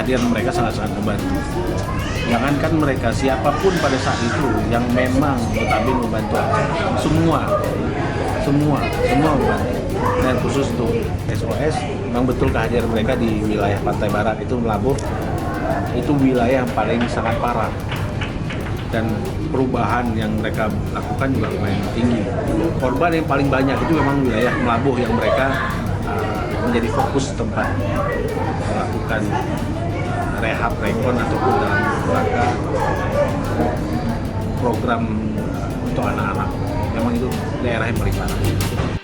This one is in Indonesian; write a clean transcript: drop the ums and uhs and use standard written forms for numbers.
kehadiran mereka sangat-sangat membantu. Jangankan mereka, siapapun pada saat itu yang memang notabene membantu semua membantu. Dan khusus untuk SOS, memang betul kehadiran mereka di wilayah Pantai Barat itu Melabuh, itu wilayah yang paling sangat parah. Dan perubahan yang mereka lakukan juga lumayan tinggi. Korban yang paling banyak itu memang wilayah Melabuh yang mereka menjadi fokus tempat melakukan rehab rekon ataupun dalam rangka program untuk anak-anak. Memang itu daerah yang paling parah.